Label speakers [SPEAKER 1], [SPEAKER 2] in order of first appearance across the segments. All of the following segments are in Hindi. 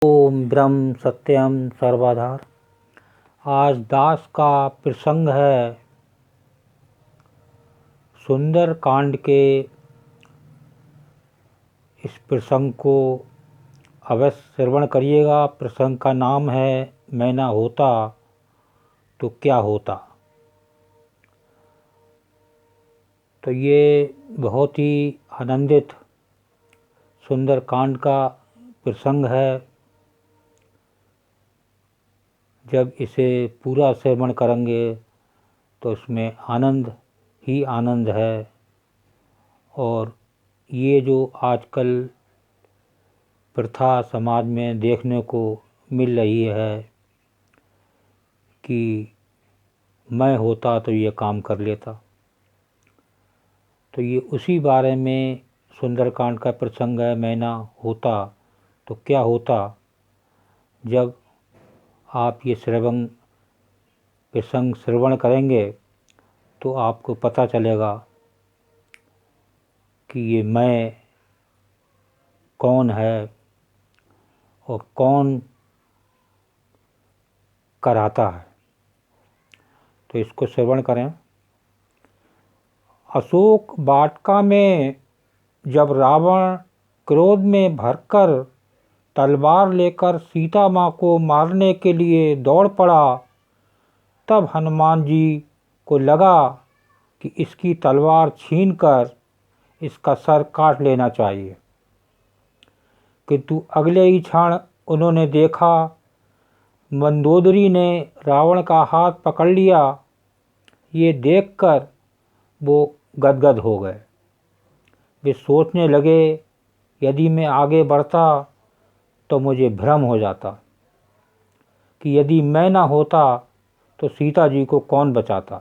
[SPEAKER 1] ओम ब्रह्म सत्यम सर्वाधार। आज दास का प्रसंग है। सुंदर कांड के इस प्रसंग को अवश्य श्रवण करिएगा। प्रसंग का नाम है मैं ना होता तो क्या होता। तो ये बहुत ही आनंदित सुंदर कांड का प्रसंग है। जब इसे पूरा श्रवण करेंगे तो इसमें आनंद ही आनंद है। और ये जो आजकल प्रथा समाज में देखने को मिल रही है कि मैं होता तो ये काम कर लेता, तो ये उसी बारे में सुंदरकांड का प्रसंग है। मैं ना होता तो क्या होता। जब आप ये प्रसंग श्रवण करेंगे तो आपको पता चलेगा कि ये मैं कौन है और कौन कराता है। तो इसको श्रवण करें। अशोक वाटिका में जब रावण क्रोध में भरकर तलवार लेकर सीता माँ को मारने के लिए दौड़ पड़ा, तब हनुमान जी को लगा कि इसकी तलवार छीनकर इसका सर काट लेना चाहिए। किंतु अगले ही क्षण उन्होंने देखा मंदोदरी ने रावण का हाथ पकड़ लिया। ये देखकर वो गदगद हो गए। वे सोचने लगे, यदि मैं आगे बढ़ता तो मुझे भ्रम हो जाता कि यदि मैं ना होता तो सीता जी को कौन बचाता।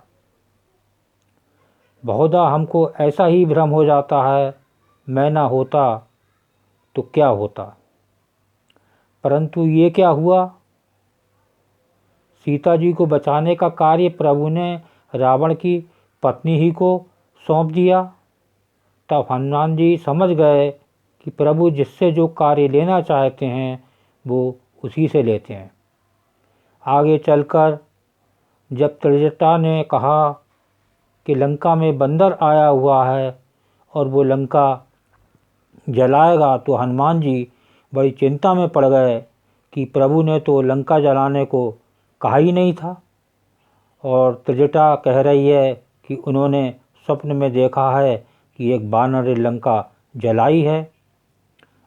[SPEAKER 1] बहुधा हमको ऐसा ही भ्रम हो जाता है, मैं ना होता तो क्या होता। परंतु ये क्या हुआ, सीता जी को बचाने का कार्य प्रभु ने रावण की पत्नी ही को सौंप दिया। तब हनुमान जी समझ गए कि प्रभु जिससे जो कार्य लेना चाहते हैं वो उसी से लेते हैं। आगे चलकर जब त्रिजटा ने कहा कि लंका में बंदर आया हुआ है और वो लंका जलाएगा, तो हनुमान जी बड़ी चिंता में पड़ गए कि प्रभु ने तो लंका जलाने को कहा ही नहीं था। और त्रिजटा कह रही है कि उन्होंने स्वप्न में देखा है कि एक बानर ने लंका जलाई है।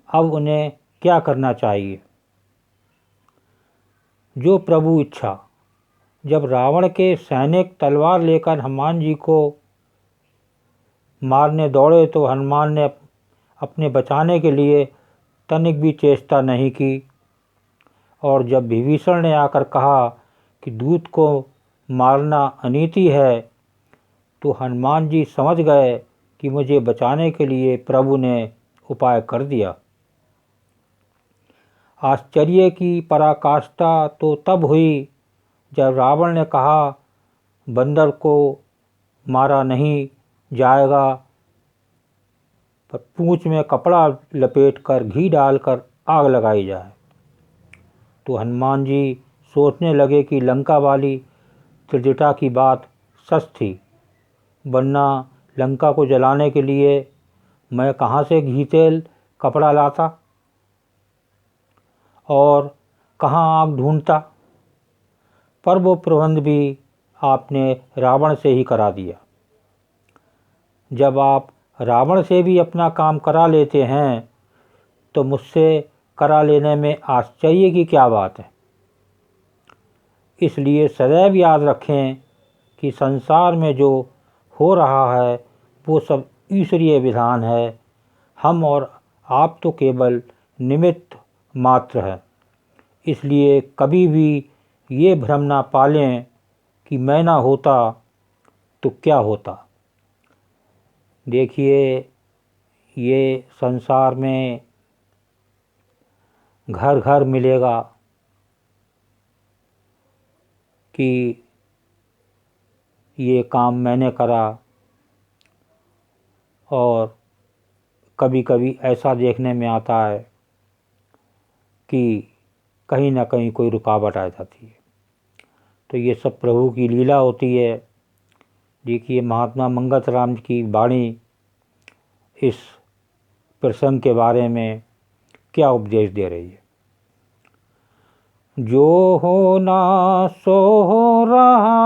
[SPEAKER 1] अब उन्हें क्या करना चाहिए। जो प्रभु इच्छा। जब रावण के सैनिक तलवार लेकर हनुमान जी को मारने दौड़े तो हनुमान ने अपने बचाने के लिए तनिक भी चेष्टा नहीं की। और जब विभीषण ने आकर कहा कि दूत को मारना अनीति है, तो हनुमान जी समझ गए कि मुझे बचाने के लिए प्रभु ने उपाय कर दिया। आश्चर्य की पराकाष्ठा तो तब हुई जब रावण ने कहा बंदर को मारा नहीं जाएगा, पर पूंछ में कपड़ा लपेटकर घी डालकर आग लगाई जाए। तो हनुमान जी सोचने लगे कि लंका वाली त्रिजटा की बात सच थी, वरना लंका को जलाने के लिए मैं कहाँ से घी तेल कपड़ा लाता और कहाँ आग ढूंढता। पर वो प्रबंध भी आपने रावण से ही करा दिया। जब आप रावण से भी अपना काम करा लेते हैं तो मुझसे करा लेने में आश्चर्य की क्या बात है। इसलिए सदैव याद रखें कि संसार में जो हो रहा है वो सब ईश्वरीय विधान है। हम और आप तो केवल निमित्त मात्र है। इसलिए कभी भी ये भ्रम ना पालें कि मैं ना होता तो क्या होता। देखिए, ये संसार में घर घर मिलेगा कि ये काम मैंने करा। और कभी कभी ऐसा देखने में आता है कि कहीं ना कहीं कोई रुकावट आ जाती है। तो ये सब प्रभु की लीला होती है। देखिए महात्मा मंगत राम की वाणी इस प्रसंग के बारे में क्या उपदेश दे रही है। जो होना सो हो रहा,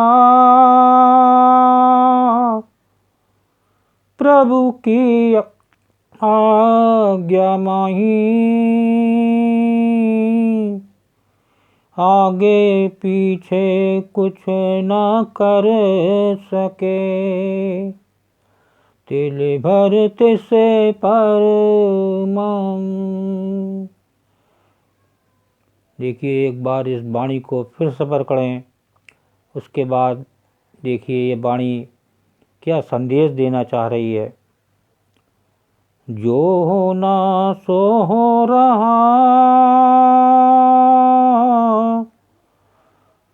[SPEAKER 1] प्रभु की आज्ञा माही, आगे पीछे कुछ ना कर सके, तिल भर तिसे पर मांग। देखिए एक बार इस वाणी को फिर सफर करें, उसके बाद देखिए ये वाणी क्या संदेश देना चाह रही है। जो होना सो हो रहा,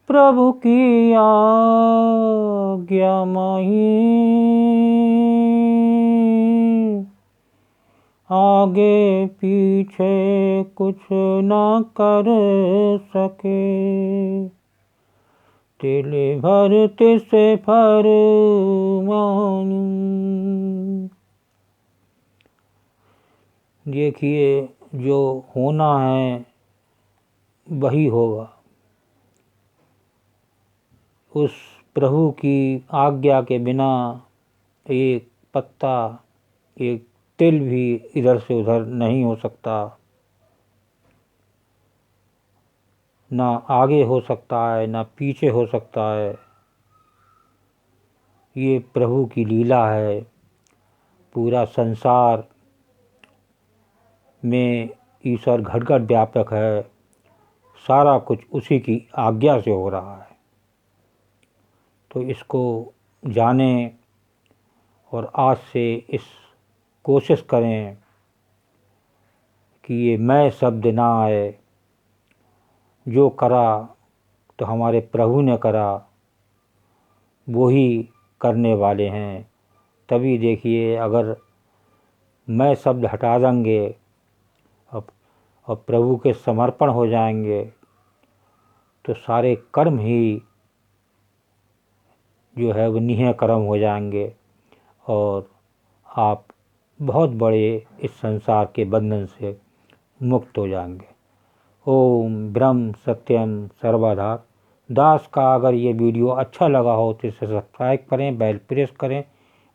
[SPEAKER 1] प्रभु की आज्ञा माही, आगे पीछे कुछ ना कर सके, तिल भर तिसे फर मानू। देखिए जो होना है वही होगा। उस प्रभु की आज्ञा के बिना एक पत्ता, एक तिल भी इधर से उधर नहीं हो सकता, ना आगे हो सकता है ना पीछे हो सकता है। ये प्रभु की लीला है। पूरा संसार में ईश्वर घट घट व्यापक है, सारा कुछ उसी की आज्ञा से हो रहा है। तो इसको जानें और आज से इस कोशिश करें कि ये मैं शब्द ना आए। जो करा तो हमारे प्रभु ने करा, वो ही करने वाले हैं। तभी देखिए अगर मैं शब्द हटा देंगे और प्रभु के समर्पण हो जाएंगे तो सारे कर्म ही जो है वो निह कर्म हो जाएंगे और आप बहुत बड़े इस संसार के बंधन से मुक्त हो जाएंगे। ओम ब्रह्म सत्यम सर्वधार। दास का अगर ये वीडियो अच्छा लगा हो तो इसे सब्सक्राइब करें, बेल प्रेस करें,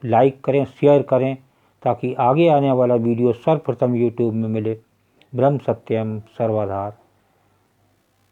[SPEAKER 1] लाइक करें, शेयर करें, ताकि आगे आने वाला वीडियो सर्वप्रथम यूट्यूब में मिले। ब्रह्म सत्यम सर्वधार।